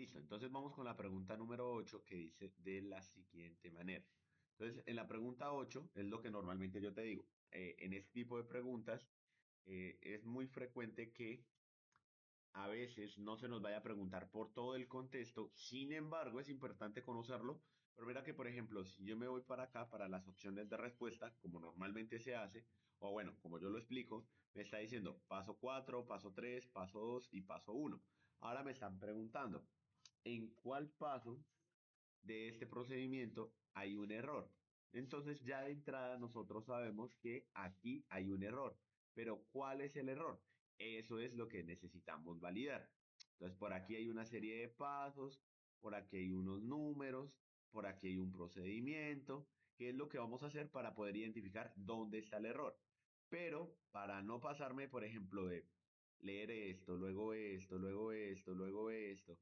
Listo, entonces vamos con la pregunta número 8 que dice de la siguiente manera. Entonces, en la pregunta 8 es lo que normalmente yo te digo. En este tipo de preguntas es muy frecuente que a veces no se nos vaya a preguntar por todo el contexto, sin embargo es importante conocerlo, pero mira que por ejemplo, si yo me voy para acá, para las opciones de respuesta, como normalmente se hace, o bueno, como yo lo explico, me está diciendo paso 4, paso 3, paso 2 y paso uno. Ahora me están preguntando, ¿en cuál paso de este procedimiento hay un error? Entonces ya de entrada nosotros sabemos que aquí hay un error, pero ¿cuál es el error? Eso es lo que necesitamos validar. Entonces por aquí hay una serie de pasos, por aquí hay unos números, por aquí hay un procedimiento, que es lo que vamos a hacer para poder identificar dónde está el error. Pero para no pasarme, por ejemplo, de leer esto, luego esto, luego esto, luego esto,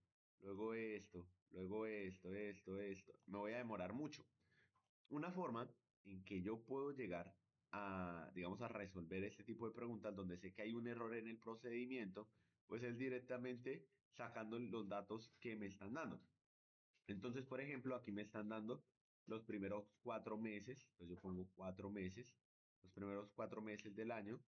luego esto, me voy a demorar mucho. Una forma en que yo puedo llegar a, digamos, a resolver este tipo de preguntas donde sé que hay un error en el procedimiento, pues es directamente sacando los datos que me están dando. Entonces, por ejemplo, aquí me están dando los primeros 4 meses, pues yo pongo 4 meses, los primeros 4 meses del año,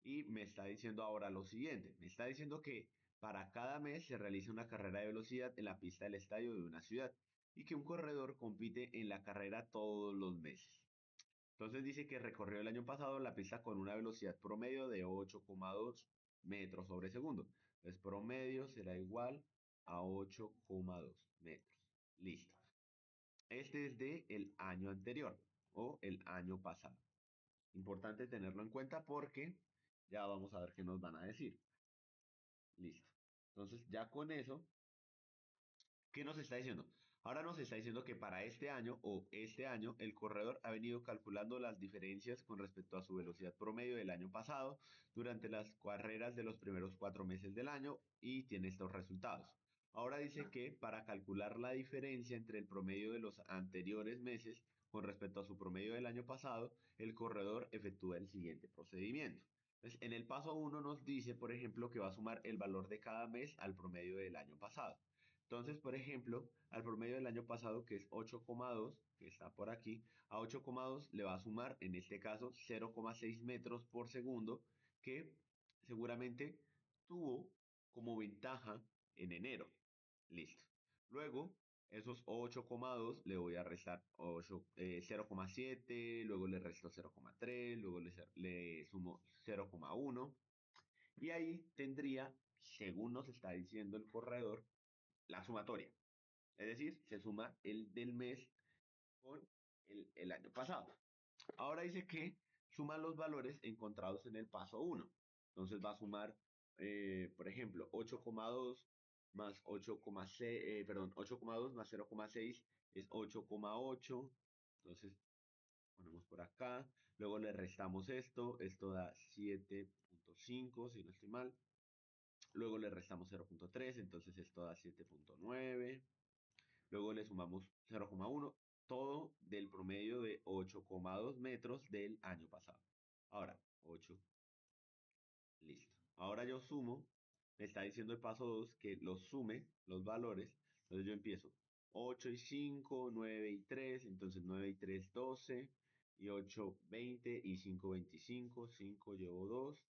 y me está diciendo ahora lo siguiente, me está diciendo que para cada mes se realiza una carrera de velocidad en la pista del estadio de una ciudad y que un corredor compite en la carrera todos los meses. Entonces dice que recorrió el año pasado la pista con una velocidad promedio de 8,2 metros sobre segundo. Entonces promedio será igual a 8,2 metros. Listo. Este es de el año anterior o el año pasado. Importante tenerlo en cuenta porque ya vamos a ver qué nos van a decir. Listo. Entonces, ya con eso, ¿qué nos está diciendo? Ahora nos está diciendo que para este año o este año el corredor ha venido calculando las diferencias con respecto a su velocidad promedio del año pasado durante las carreras de los primeros 4 meses del año y tiene estos resultados. Ahora dice que para calcular la diferencia entre el promedio de los anteriores meses con respecto a su promedio del año pasado, el corredor efectúa el siguiente procedimiento. Entonces, en el paso uno nos dice, por ejemplo, que va a sumar el valor de cada mes al promedio del año pasado. Entonces, por ejemplo, al promedio del año pasado, que es 8,2, que está por aquí, a 8,2 le va a sumar, en este caso, 0,6 metros por segundo, que seguramente tuvo como ventaja en enero. Listo. Luego, esos 8,2 le voy a restar 0,7, luego le resto 0,3, luego le sumo 0,1. Y ahí tendría, según nos está diciendo el corredor, la sumatoria. Es decir, se suma el del mes con el año pasado. Ahora dice que suma los valores encontrados en el paso uno. Entonces va a sumar, por ejemplo, 8,2 más 8,6, perdón, 8,2 más 0,6 es 8,8. Entonces ponemos por acá. Luego le restamos esto da 7,5 si no estoy mal. Luego le restamos 0,3, entonces esto da 7,9. Luego le sumamos 0,1, todo del promedio de 8,2 metros del año pasado. Ahora, 8, listo. Ahora yo sumo, me está diciendo el paso 2 que los sume los valores. Entonces yo empiezo 8 y 5, 9 y 3, entonces 9 y 3, 12, y 8, 20 y 5, 25, 5 llevo 2,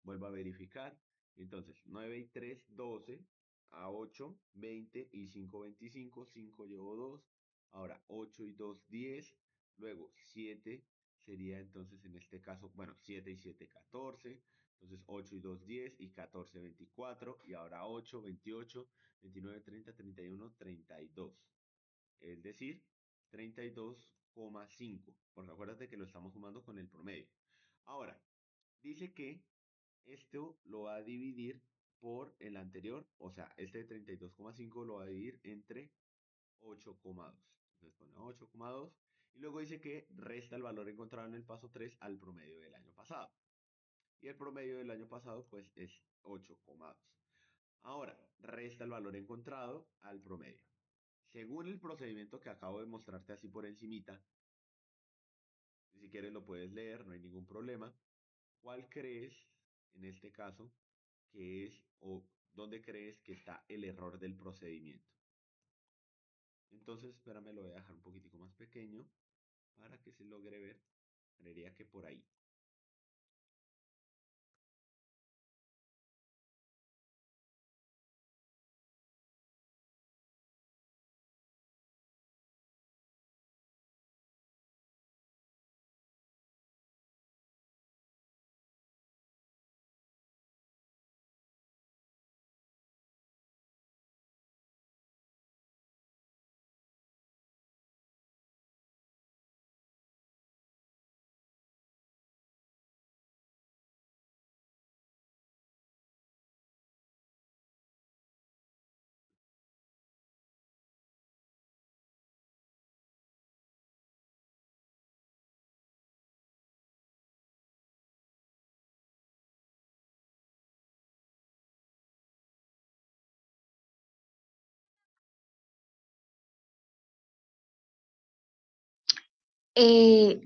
vuelvo a verificar. Entonces 9 y 3, 12, a 8, 20 y 5, 25, 5 llevo 2, ahora 8 y 2, 10, luego 7 sería entonces en este caso, bueno, 7 y 7, 14. Entonces 8 y 2, 10 y 14, 24. Y ahora 8, 28, 29, 30, 31, 32. Es decir, 32,5. Porque acuérdate que lo estamos sumando con el promedio. Ahora, dice que esto lo va a dividir por el anterior. O sea, este de 32,5 lo va a dividir entre 8,2. Entonces pone 8,2. Y luego dice que resta el valor encontrado en el paso 3 al promedio del año pasado. Y el promedio del año pasado pues es 8,2. Ahora, resta el valor encontrado al promedio. Según el procedimiento que acabo de mostrarte así por encimita, si quieres lo puedes leer, no hay ningún problema. ¿Cuál crees, en este caso, que es o ¿dónde crees que está el error del procedimiento? Entonces, espérame, lo voy a dejar un poquitico más pequeño para que se logre ver. Creería que por ahí.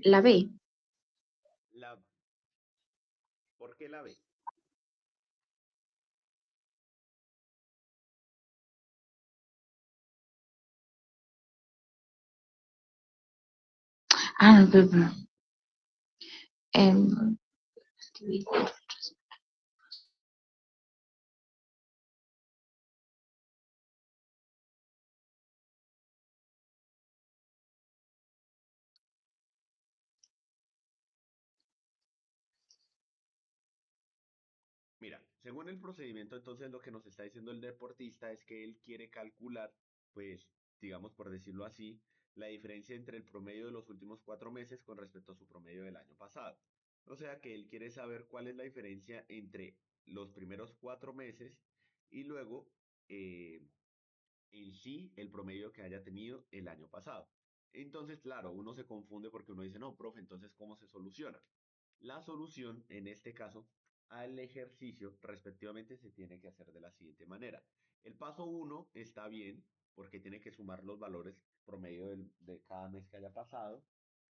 La B. La, ¿Por qué la B? Ah, B, B. Em, Mira, según el procedimiento, entonces lo que nos está diciendo el deportista es que él quiere calcular, pues, digamos por decirlo así, la diferencia entre el promedio de los últimos 4 meses con respecto a su promedio del año pasado. O sea que él quiere saber cuál es la diferencia entre los primeros 4 meses y luego eh, en sí el promedio que haya tenido el año pasado. Entonces, claro, uno se confunde porque uno dice, no, profe, entonces, ¿cómo se soluciona? La solución, en este caso, al ejercicio, respectivamente, se tiene que hacer de la siguiente manera. El paso uno está bien porque tiene que sumar los valores promedio de cada mes que haya pasado.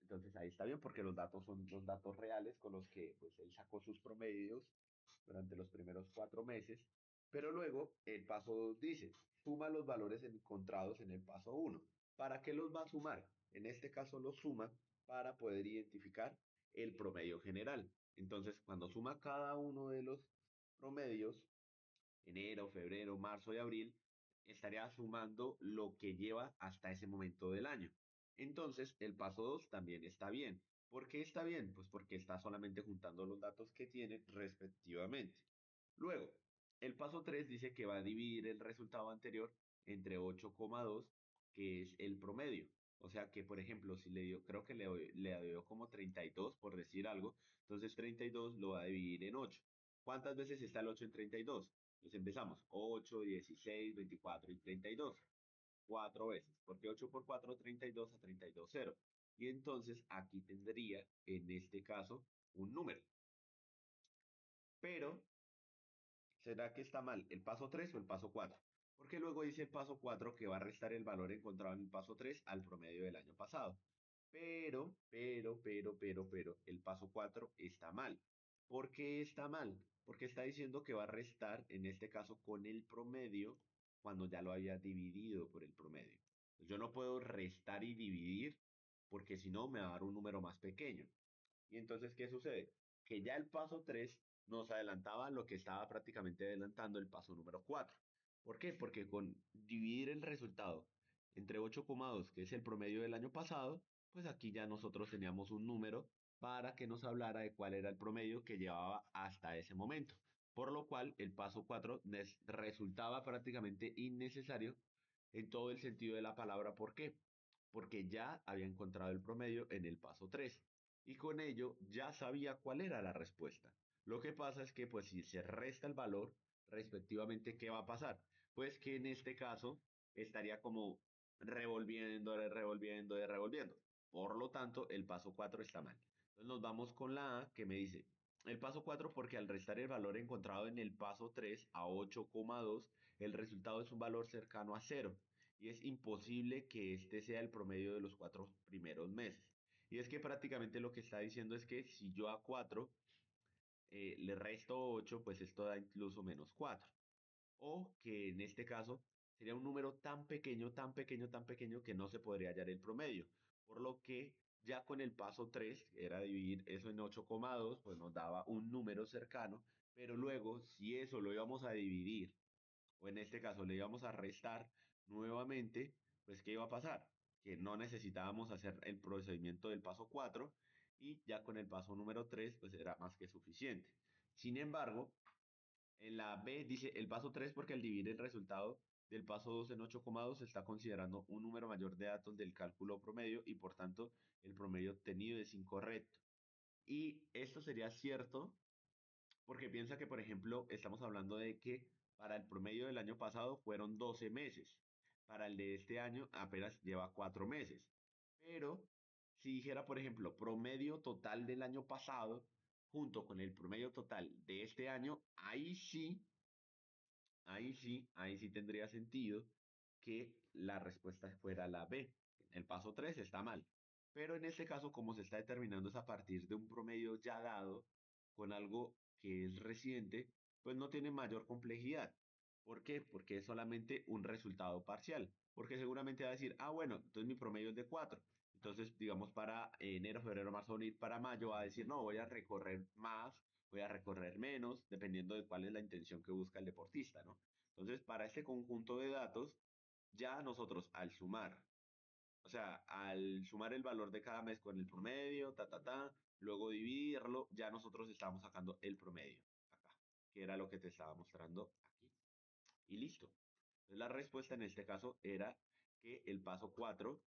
Entonces ahí está bien porque los datos son los datos reales con los que pues, él sacó sus promedios durante los primeros 4 meses. Pero luego el paso 2 dice, suma los valores encontrados en el paso uno. ¿Para qué los va a sumar? En este caso los suma para poder identificar el promedio general. Entonces, cuando suma cada uno de los promedios, enero, febrero, marzo y abril, estaría sumando lo que lleva hasta ese momento del año. Entonces, el paso 2 también está bien. ¿Por qué está bien? Pues porque está solamente juntando los datos que tiene respectivamente. Luego, el paso 3 dice que va a dividir el resultado anterior entre 8,2, que es el promedio. O sea que, por ejemplo, si le dio, creo que le dio como 32, por decir algo, entonces 32 lo va a dividir en 8. ¿Cuántas veces está el 8 en 32? Pues empezamos 8, 16, 24 y 32. 4 veces. Porque 8 por 4, 32 a 32, 0. Y entonces aquí tendría, en este caso, un número. Pero ¿será que está mal el paso 3 o el paso 4? Porque luego dice el paso 4 que va a restar el valor encontrado en el paso 3 al promedio del año pasado. Pero, el paso 4 está mal. ¿Por qué está mal? Porque está diciendo que va a restar, en este caso, con el promedio cuando ya lo había dividido por el promedio. Yo no puedo restar y dividir porque si no me va a dar un número más pequeño. Y entonces, ¿qué sucede? Que ya el paso 3 nos adelantaba lo que estaba prácticamente adelantando el paso número 4. ¿Por qué? Porque con dividir el resultado entre 8,2, que es el promedio del año pasado, pues aquí ya nosotros teníamos un número para que nos hablara de cuál era el promedio que llevaba hasta ese momento. Por lo cual, el paso 4 resultaba prácticamente innecesario en todo el sentido de la palabra. ¿Por qué? Porque ya había encontrado el promedio en el paso 3 y con ello ya sabía cuál era la respuesta. Lo que pasa es que pues si se resta el valor, respectivamente, ¿qué va a pasar? Pues que en este caso estaría como revolviendo, revolviendo, revolviendo. Por lo tanto, el paso 4 está mal. Entonces nos vamos con la A que me dice, el paso 4 porque al restar el valor encontrado en el paso 3 a 8,2, el resultado es un valor cercano a cero y es imposible que este sea el promedio de los 4 primeros meses. Y es que prácticamente lo que está diciendo es que si yo a 4 le resto 8, pues esto da incluso -4. o que en este caso sería un número tan pequeño, tan pequeño, tan pequeño que no se podría hallar el promedio. Por lo que ya con el paso 3 que era dividir eso en 8,2, pues nos daba un número cercano, pero luego si eso lo íbamos a dividir, o en este caso le íbamos a restar nuevamente, pues ¿qué iba a pasar? Que no necesitábamos hacer el procedimiento del paso 4 y ya con el paso número 3 pues era más que suficiente. Sin embargo, en la B dice el paso 3 porque al dividir el resultado del paso 2 en 8,2 se está considerando un número mayor de datos del cálculo promedio y por tanto el promedio obtenido es incorrecto. Y esto sería cierto porque piensa que, por ejemplo, estamos hablando de que para el promedio del año pasado fueron 12 meses. Para el de este año apenas lleva 4 meses. Pero si dijera, por ejemplo, promedio total del año pasado junto con el promedio total de este año, ahí sí tendría sentido que la respuesta fuera la B. El paso 3 está mal. Pero en este caso, como se está determinando es a partir de un promedio ya dado con algo que es reciente, pues no tiene mayor complejidad. ¿Por qué? Porque es solamente un resultado parcial. Porque seguramente va a decir, ah, bueno, entonces mi promedio es de 4. Entonces, digamos, para enero, febrero, marzo, abril, para mayo va a decir, no, voy a recorrer más, voy a recorrer menos, dependiendo de cuál es la intención que busca el deportista, ¿no? Entonces, para este conjunto de datos, ya nosotros al sumar, o sea, al sumar el valor de cada mes con el promedio, luego dividirlo, ya nosotros estamos sacando el promedio acá, que era lo que te estaba mostrando aquí. Y listo. Entonces, la respuesta en este caso era que el paso 4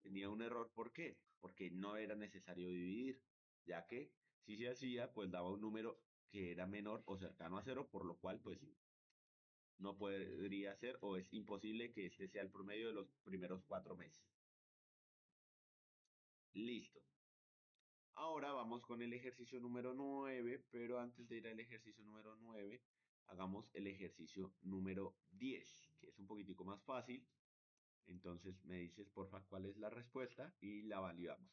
tenía un error. ¿Por qué? Porque no era necesario dividir, ya que si se hacía, pues daba un número que era menor o cercano a cero, por lo cual, pues no podría ser o es imposible que este sea el promedio de los primeros 4 meses. Listo. Ahora vamos con el ejercicio número 9, pero antes de ir al ejercicio número 9, hagamos el ejercicio número 10, que es un poquitico más fácil. Entonces me dices, porfa, cuál es la respuesta y la validamos.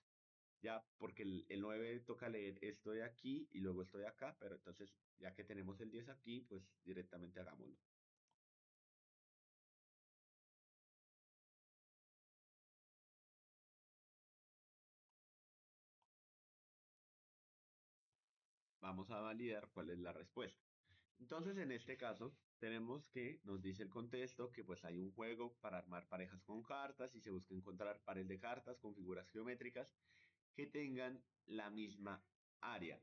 Ya, porque el 9 toca leer esto de aquí y luego esto de acá, pero entonces, ya que tenemos el 10 aquí, pues directamente hagámoslo. Vamos a validar cuál es la respuesta. Entonces, en este caso, tenemos que nos dice el contexto que pues hay un juego para armar parejas con cartas y se busca encontrar pares de cartas con figuras geométricas que tengan la misma área.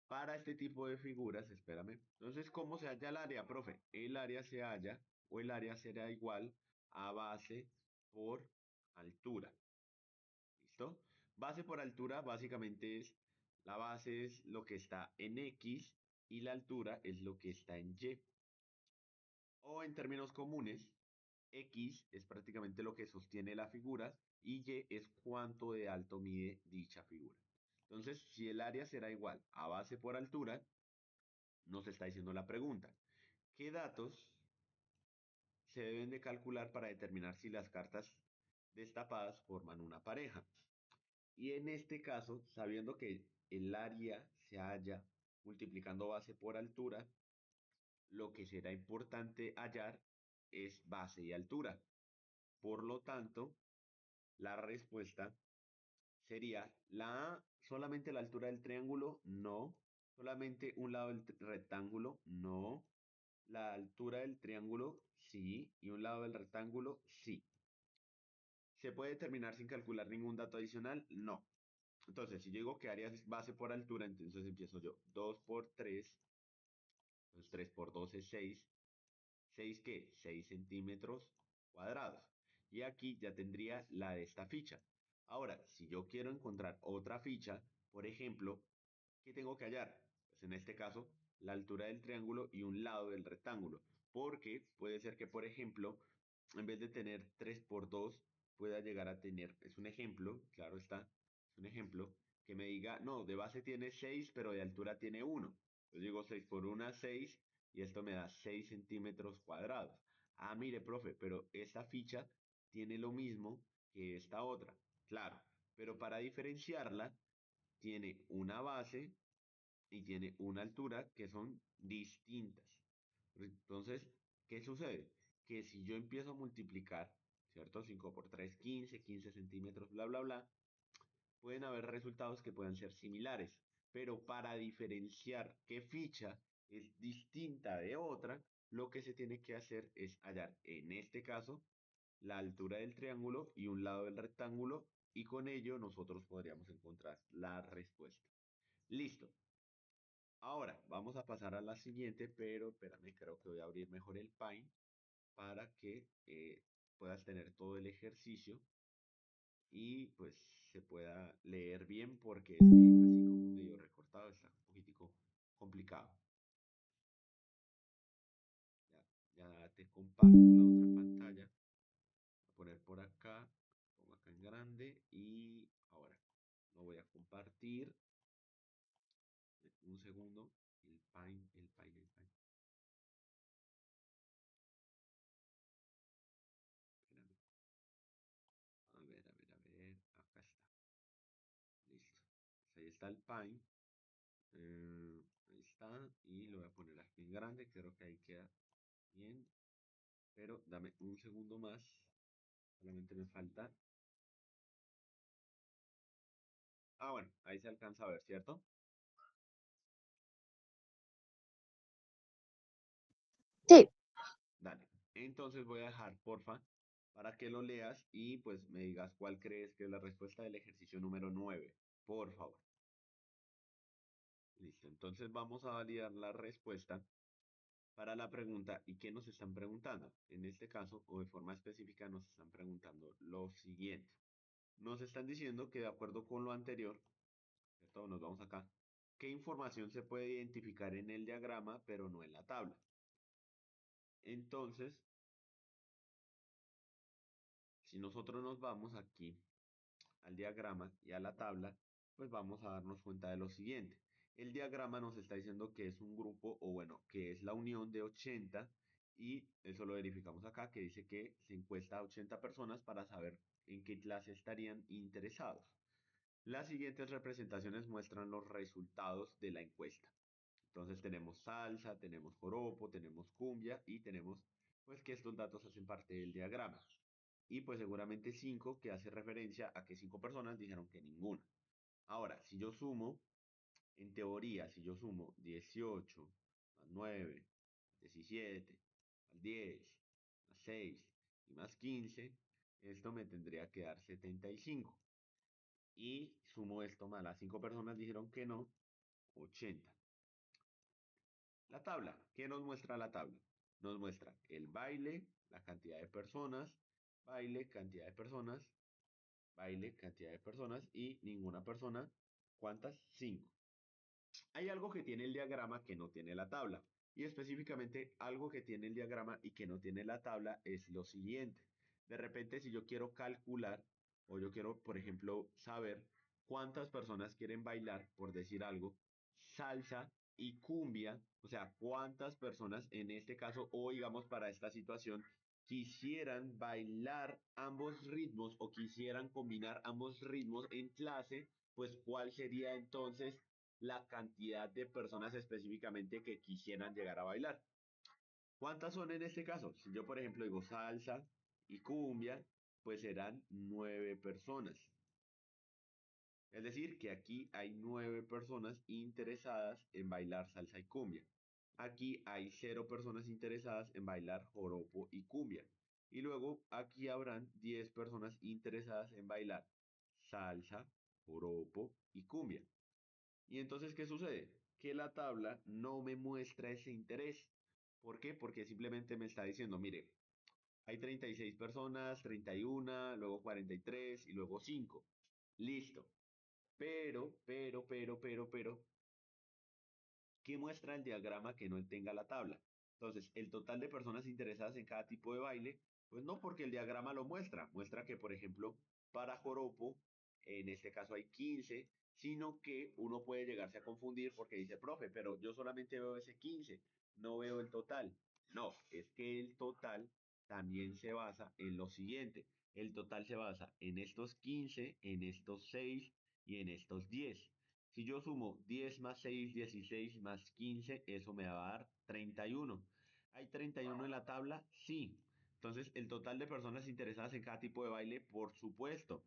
Para este tipo de figuras, espérame. Entonces, ¿cómo se halla el área, profe? El área se halla o el área será igual a base por altura. ¿Listo? Base por altura básicamente es, la base es lo que está en X y la altura es lo que está en Y. O en términos comunes, X es prácticamente lo que sostiene la figura y Y es cuánto de alto mide dicha figura. Entonces, si el área será igual a base por altura, nos está diciendo la pregunta. ¿Qué datos se deben de calcular para determinar si las cartas destapadas forman una pareja? Y en este caso, sabiendo que el área se halla multiplicando base por altura, lo que será importante hallar es base y altura. Por lo tanto, la respuesta sería la A, solamente la altura del triángulo, no. Solamente un lado del rectángulo, no. La altura del triángulo, sí. Y un lado del rectángulo, sí. ¿Se puede determinar sin calcular ningún dato adicional? No. Entonces, si yo digo que área es base por altura, entonces empiezo yo. 2 por 3, entonces 3 por 2 es 6. ¿6 qué? 6 centímetros cuadrados. Y aquí ya tendría la de esta ficha. Ahora, si yo quiero encontrar otra ficha, por ejemplo, ¿qué tengo que hallar? Pues en este caso, la altura del triángulo y un lado del rectángulo. Porque puede ser que, por ejemplo, en vez de tener 3 por 2 pueda llegar a tener, es un ejemplo, claro está, es un ejemplo, que me diga, no, de base tiene 6 pero de altura tiene 1. Yo digo 6 por 1, 6, y esto me da 6 centímetros cuadrados. Ah, mire, profe, pero esta ficha tiene lo mismo que esta otra. Claro, pero para diferenciarla, tiene una base y tiene una altura que son distintas. Entonces, ¿Qué sucede? Que si yo empiezo a multiplicar, ¿cierto? 5 por 3, 15, 15 centímetros, bla, bla, bla, pueden haber resultados que puedan ser similares, pero para diferenciar qué ficha es distinta de otra, lo que se tiene que hacer es hallar, en este caso, la altura del triángulo y un lado del rectángulo, y con ello nosotros podríamos encontrar la respuesta. Listo. Ahora vamos a pasar a la siguiente, pero espérame, creo que voy a abrir mejor el Paint para que puedas tener todo el ejercicio y pues se pueda leer bien porque es que así como medio recortado está un poquitico complicado. Ya, ya te comparto la otra pantalla. Voy a poner por acá, pongo acá en grande y ahora lo voy a compartir. Un segundo. El Paint. Espérame. A ver. Acá está. Listo. Pues ahí está el Paint. Ahí está. Y lo voy a poner aquí en grande. Creo que ahí queda bien. Pero dame un segundo más. Solamente me falta. Ah, bueno, ahí se alcanza a ver, ¿cierto? Sí, Dale. Entonces voy a dejar, porfa, para que lo leas y pues me digas cuál crees que es la respuesta del ejercicio número 9. Por favor. Listo. Entonces vamos a validar la respuesta para la pregunta. ¿Y qué nos están preguntando? En este caso, o de forma específica, nos están preguntando lo siguiente. Nos están diciendo que de acuerdo con lo anterior, ¿cierto? Nos vamos acá. ¿Qué información se puede identificar en el diagrama, pero no en la tabla? Entonces, si nosotros nos vamos aquí al diagrama y a la tabla, pues vamos a darnos cuenta de lo siguiente. El diagrama nos está diciendo que es un grupo, o bueno, que es la unión de 80 y eso lo verificamos acá, que dice que se encuesta a 80 personas para saber en qué clase estarían interesados. Las siguientes representaciones muestran los resultados de la encuesta. Entonces tenemos salsa, tenemos joropo, tenemos cumbia y tenemos pues que estos datos hacen parte del diagrama. Y pues seguramente 5 que hace referencia a que 5 personas dijeron que ninguna. Ahora, si yo sumo, en teoría, si yo sumo 18 más 9, 17, más 10, más 6 y más 15, esto me tendría que dar 75. Y sumo esto más las 5 personas dijeron que no, 80. La tabla, ¿qué nos muestra la tabla? Nos muestra el baile, la cantidad de personas, baile, cantidad de personas, baile, cantidad de personas y ninguna persona. ¿Cuántas? 5. Hay algo que tiene el diagrama que no tiene la tabla. Y específicamente algo que tiene el diagrama y que no tiene la tabla es lo siguiente. De repente, si yo quiero calcular o yo quiero, por ejemplo, saber cuántas personas quieren bailar, por decir algo, salsa y cumbia, o sea, cuántas personas en este caso o digamos para esta situación quisieran bailar ambos ritmos o quisieran combinar ambos ritmos en clase, pues cuál sería entonces la cantidad de personas específicamente que quisieran llegar a bailar. ¿Cuántas son en este caso? Si yo, por ejemplo, digo salsa y cumbia, pues serán 9 personas. Es decir, que aquí hay 9 personas interesadas en bailar salsa y cumbia. Aquí hay 0 personas interesadas en bailar joropo y cumbia. Y luego aquí habrán 10 personas interesadas en bailar salsa, joropo y cumbia. Y entonces, ¿qué sucede? Que la tabla no me muestra ese interés. ¿Por qué? Porque simplemente me está diciendo, mire, hay 36 personas, 31, luego 43 y luego 5. Listo. Pero, ¿qué muestra el diagrama que no tenga la tabla? Entonces, el total de personas interesadas en cada tipo de baile, pues no porque el diagrama lo muestra. Muestra que, por ejemplo, para joropo, en este caso hay 15, sino que uno puede llegarse a confundir porque dice, profe, pero yo solamente veo ese 15, no veo el total. No, es que el total también se basa en lo siguiente. El total se basa en estos 15, en estos 6 y en estos 10. Si yo sumo 10 más 6, 16 más 15, eso me va a dar 31. ¿Hay 31 en la tabla? Sí. Entonces, el total de personas interesadas en cada tipo de baile, por supuesto.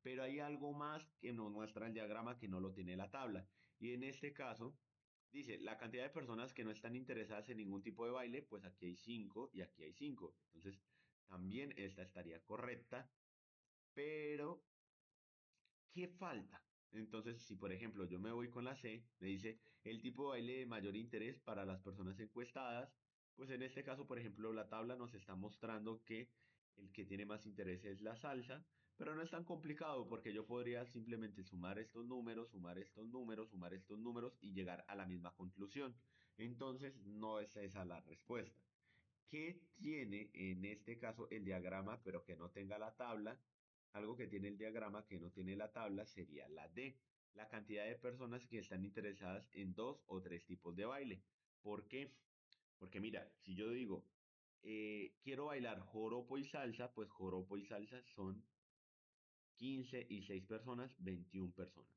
Pero hay algo más que nos muestra el diagrama que no lo tiene la tabla. Y en este caso, dice, la cantidad de personas que no están interesadas en ningún tipo de baile, pues aquí hay 5 y aquí hay 5. Entonces, también esta estaría correcta, pero ¿qué falta? Entonces, si por ejemplo yo me voy con la C, me dice el tipo de baile de mayor interés para las personas encuestadas, pues en este caso, por ejemplo, la tabla nos está mostrando que el que tiene más interés es la salsa, pero no es tan complicado porque yo podría simplemente sumar estos números, sumar estos números, sumar estos números y llegar a la misma conclusión. Entonces, no es esa la respuesta. ¿Qué tiene en este caso el diagrama, pero que no tenga la tabla? Algo que tiene el diagrama que no tiene la tabla sería la D, la cantidad de personas que están interesadas en dos o tres tipos de baile. ¿Por qué? Porque mira, si yo digo, quiero bailar joropo y salsa, pues joropo y salsa son 15 y 6 personas, 21 personas.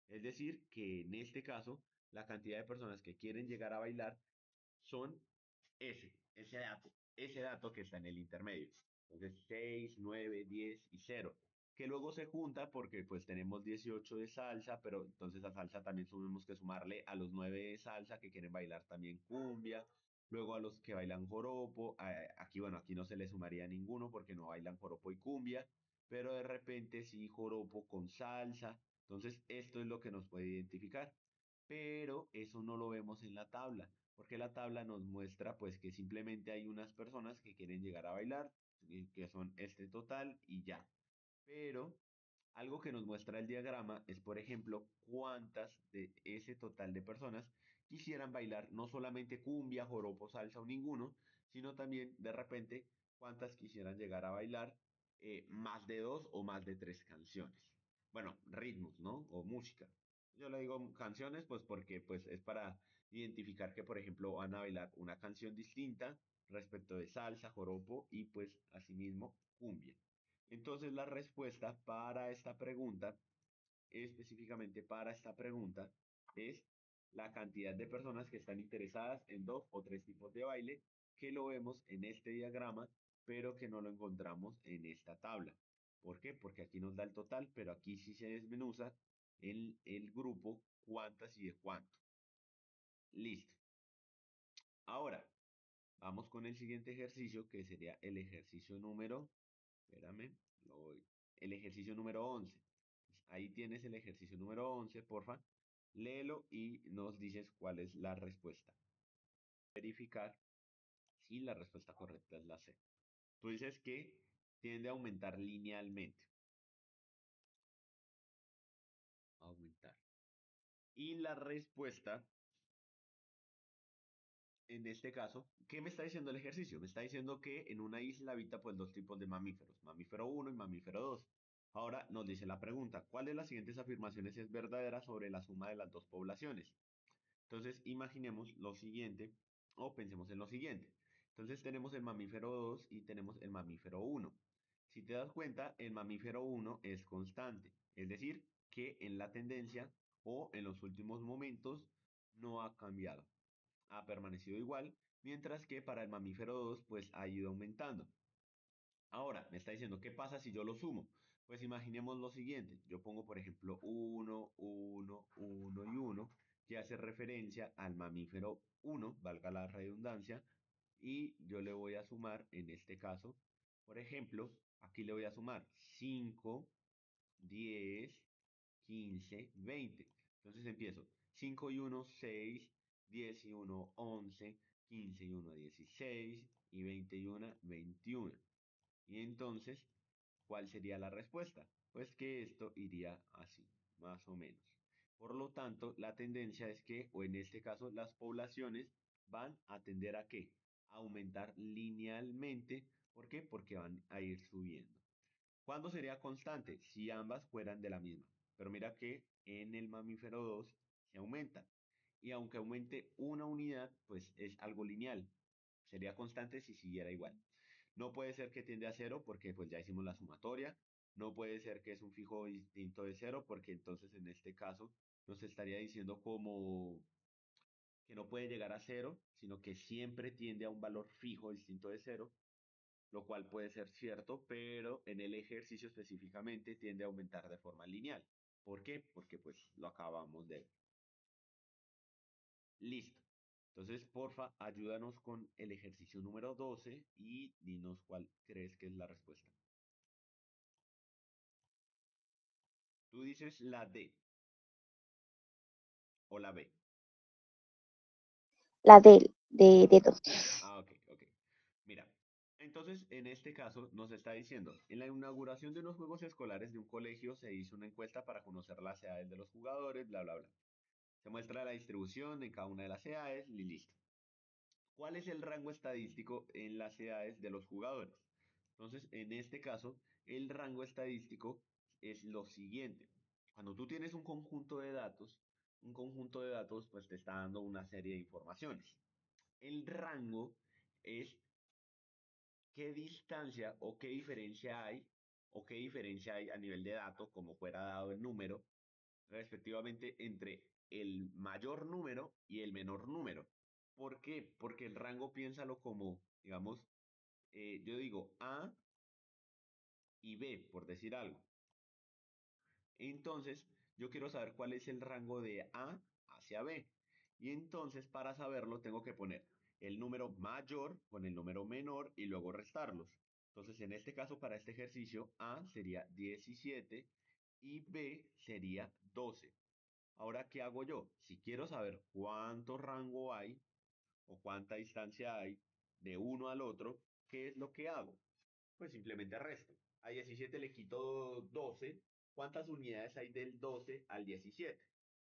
Es decir, que en este caso, la cantidad de personas que quieren llegar a bailar son ese dato que está en el intermedio. Entonces 6, 9, 10 y cero, que luego se junta porque pues tenemos 18 de salsa, pero entonces a salsa también tenemos que sumarle a los 9 de salsa que quieren bailar también cumbia, luego a los que bailan joropo, aquí bueno, aquí no se le sumaría ninguno porque no bailan joropo y cumbia, pero de repente sí joropo con salsa, entonces esto es lo que nos puede identificar, pero eso no lo vemos en la tabla porque la tabla nos muestra pues que simplemente hay unas personas que quieren llegar a bailar, que son este total y ya. Pero algo que nos muestra el diagrama es, por ejemplo, cuántas de ese total de personas quisieran bailar no solamente cumbia, joropo, salsa o ninguno, sino también de repente cuántas quisieran llegar a bailar más de dos o más de tres canciones. Bueno, ritmos, ¿no? O música. Yo le digo canciones pues porque pues es para identificar que, por ejemplo, van a bailar una canción distinta respecto de salsa, joropo y pues asimismo cumbia. Entonces la respuesta para esta pregunta, específicamente para esta pregunta, es la cantidad de personas que están interesadas en dos o tres tipos de baile, que lo vemos en este diagrama, pero que no lo encontramos en esta tabla. ¿Por qué? Porque aquí nos da el total, pero aquí sí se desmenuza el grupo cuántas y de cuánto. Listo. Ahora, vamos con el siguiente ejercicio, que sería el ejercicio número, espérame, el ejercicio número 11. Pues ahí tienes el ejercicio número 11, porfa. Léelo y nos dices cuál es la respuesta. Verificar si la respuesta correcta es la C. Tú dices que tiende a aumentar linealmente. Aumentar. Y la respuesta en este caso, ¿qué me está diciendo el ejercicio? Me está diciendo que en una isla habita pues dos tipos de mamíferos, mamífero uno y mamífero 2. Ahora nos dice la pregunta, ¿cuál de las siguientes afirmaciones es verdadera sobre la suma de las dos poblaciones? Entonces imaginemos lo siguiente o pensemos en lo siguiente. Entonces tenemos el mamífero 2 y tenemos el mamífero uno. Si te das cuenta, el mamífero uno es constante, es decir, que en la tendencia o en los últimos momentos no ha cambiado, ha permanecido igual, mientras que para el mamífero 2 pues ha ido aumentando. Ahora, me está diciendo, ¿qué pasa si yo lo sumo? Pues imaginemos lo siguiente, yo pongo por ejemplo uno, uno, uno y uno, que hace referencia al mamífero uno, valga la redundancia, y yo le voy a sumar, en este caso, por ejemplo, aquí le voy a sumar 5, 10, 15, 20. Entonces empiezo 5 y uno 6, 10 y uno 11, 15 y uno 16 y 20 y uno 21. Y entonces, ¿cuál sería la respuesta? Pues que esto iría así, más o menos. Por lo tanto, la tendencia es que, o en este caso, las poblaciones van a tender a qué? A aumentar linealmente. ¿Por qué? Porque van a ir subiendo. ¿Cuándo sería constante? Si ambas fueran de la misma. Pero mira que en el mamífero 2 se aumenta. Y aunque aumente una unidad, pues es algo lineal. Sería constante si siguiera igual. No puede ser que tiende a cero porque pues ya hicimos la sumatoria. No puede ser que es un fijo distinto de cero porque entonces en este caso nos estaría diciendo como que no puede llegar a cero, sino que siempre tiende a un valor fijo distinto de cero, lo cual puede ser cierto, pero en el ejercicio específicamente tiende a aumentar de forma lineal. ¿Por qué? Porque pues lo acabamos de ver. Listo. Entonces, porfa, ayúdanos con el ejercicio número 12 y dinos cuál crees que es la respuesta. Tú dices la D o la B. La de dedo. Ah, ok, ok. Mira, entonces en este caso nos está diciendo, en la inauguración de unos juegos escolares de un colegio se hizo una encuesta para conocer las edades de los jugadores, bla, bla, bla. Se muestra la distribución en cada una de las edades y listo. ¿Cuál es el rango estadístico en las edades de los jugadores? Entonces, en este caso, el rango estadístico es lo siguiente. Cuando tú tienes un conjunto de datos pues te está dando una serie de informaciones. El rango es qué distancia o qué diferencia hay a nivel de datos, como fuera dado el número, respectivamente entre el mayor número y el menor número. ¿Por qué? Porque el rango piénsalo como, digamos, yo digo A y B, por decir algo. Entonces, yo quiero saber cuál es el rango de A hacia B. Y entonces, para saberlo, tengo que poner el número mayor con el número menor y luego restarlos. Entonces, en este caso, para este ejercicio, A sería 17 y B sería 12. Ahora, ¿qué hago yo? Si quiero saber cuánto rango hay o cuánta distancia hay de uno al otro, ¿qué es lo que hago? Pues simplemente resto. A 17 le quito 12. ¿Cuántas unidades hay del 12 al 17?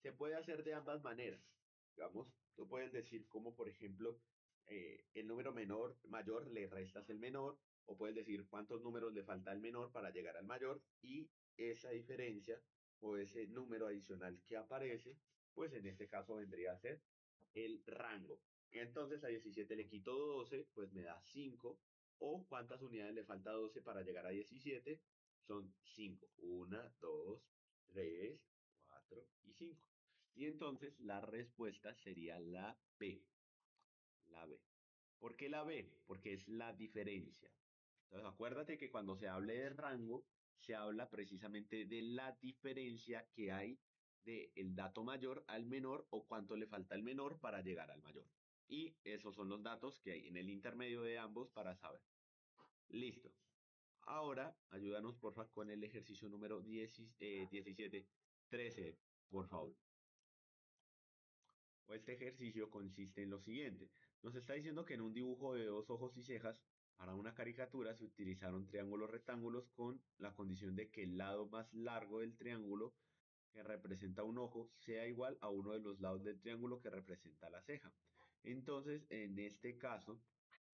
Se puede hacer de ambas maneras. Digamos, tú puedes decir como, por ejemplo, el número mayor le restas el menor, o puedes decir cuántos números le falta al menor para llegar al mayor, y esa diferencia o ese número adicional que aparece, pues en este caso vendría a ser el rango. Entonces a 17 le quito 12, pues me da 5. O cuántas unidades le falta a 12 para llegar a 17, son 5. 1, 2, 3, 4 y 5. Y entonces la respuesta sería la B. La B. ¿Por qué la B? Porque es la diferencia. Entonces acuérdate que cuando se hable de rango, se habla precisamente de la diferencia que hay del dato mayor al menor o cuánto le falta al menor para llegar al mayor. Y esos son los datos que hay en el intermedio de ambos para saber. Listo. Ahora, ayúdanos porfa con el ejercicio número 17, 13, por favor. Este ejercicio consiste en lo siguiente. Nos está diciendo que en un dibujo de dos ojos y cejas, para una caricatura se utilizaron triángulos rectángulos con la condición de que el lado más largo del triángulo que representa un ojo sea igual a uno de los lados del triángulo que representa la ceja. Entonces, en este caso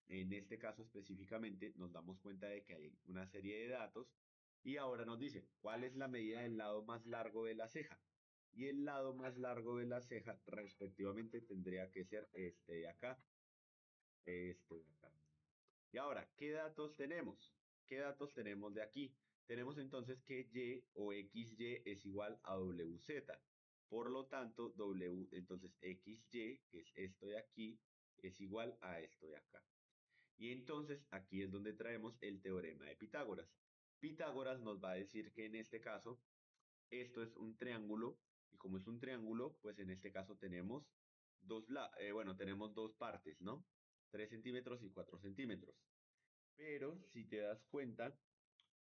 específicamente, nos damos cuenta de que hay una serie de datos y ahora nos dice cuál es la medida del lado más largo de la ceja. Y el lado más largo de la ceja respectivamente tendría que ser este de acá, este de acá. Y ahora, ¿qué datos tenemos? ¿Qué datos tenemos de aquí? Tenemos entonces que Y o XY es igual a WZ. Por lo tanto, entonces XY, que es esto de aquí, es igual a esto de acá. Y entonces aquí es donde traemos el teorema de Pitágoras. Pitágoras nos va a decir que en este caso esto es un triángulo y como es un triángulo, pues en este caso tenemos tenemos dos partes, ¿no? 3 centímetros y 4 centímetros. Pero si te das cuenta,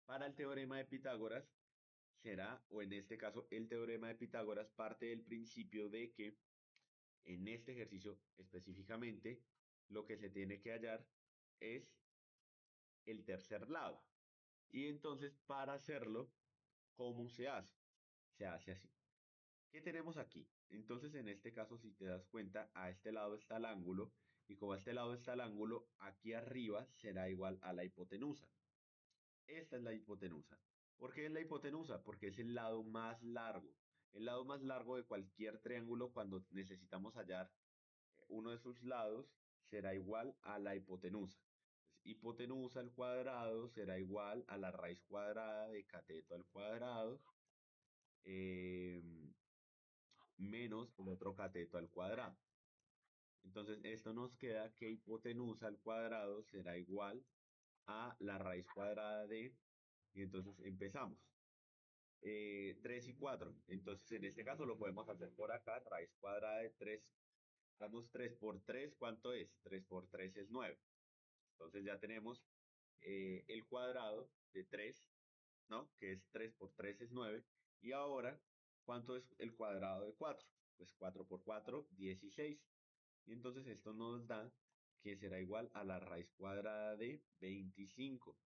para el teorema de Pitágoras será, o en este caso el teorema de Pitágoras parte del principio de que en este ejercicio específicamente lo que se tiene que hallar es el tercer lado. Y entonces, para hacerlo, ¿cómo se hace? Se hace así. ¿Qué tenemos aquí? Entonces, en este caso, si te das cuenta, a este lado está el ángulo, y como a este lado está el ángulo, aquí arriba será igual a la hipotenusa. Esta es la hipotenusa. ¿Por qué es la hipotenusa? Porque es el lado más largo. El lado más largo de cualquier triángulo cuando necesitamos hallar uno de sus lados será igual a la hipotenusa. Entonces, hipotenusa al cuadrado será igual a la raíz cuadrada de cateto al cuadrado eh, menos el otro cateto al cuadrado. Entonces, esto nos queda que hipotenusa al cuadrado será igual a la raíz cuadrada de, y entonces empezamos. 3 y 4. Entonces, en este caso lo podemos hacer por acá, raíz cuadrada de 3. Damos 3 por 3, ¿cuánto es? 3 por 3 es 9. Entonces ya tenemos el cuadrado de 3, ¿no? Que es 3 por 3 es 9. Y ahora, ¿cuánto es el cuadrado de 4? Pues 4 por 4, 16. Y entonces esto nos da que será igual a la raíz cuadrada de 25.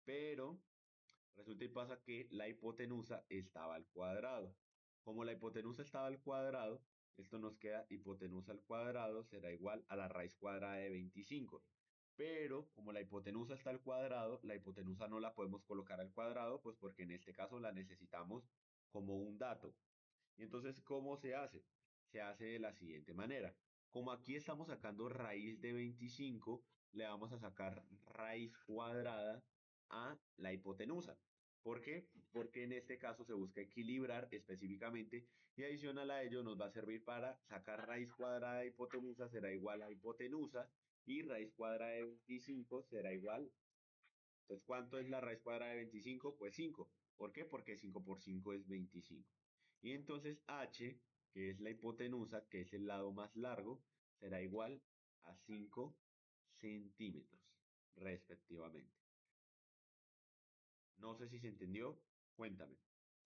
Pero resulta y pasa que la hipotenusa estaba al cuadrado. Como la hipotenusa estaba al cuadrado, esto nos queda hipotenusa al cuadrado será igual a la raíz cuadrada de 25. Pero como la hipotenusa está al cuadrado, la hipotenusa no la podemos colocar al cuadrado, pues porque en este caso la necesitamos como un dato. Y entonces, ¿cómo se hace? Se hace de la siguiente manera. Como aquí estamos sacando raíz de 25, le vamos a sacar raíz cuadrada a la hipotenusa. ¿Por qué? Porque en este caso se busca equilibrar específicamente y adicional a ello nos va a servir para sacar raíz cuadrada de hipotenusa será igual a hipotenusa y raíz cuadrada de 25 será igual. Entonces, ¿cuánto es la raíz cuadrada de 25? Pues 5. ¿Por qué? Porque 5 por 5 es 25. Y entonces h, que es la hipotenusa, que es el lado más largo, será igual a 5 centímetros, respectivamente. No sé si se entendió. Cuéntame.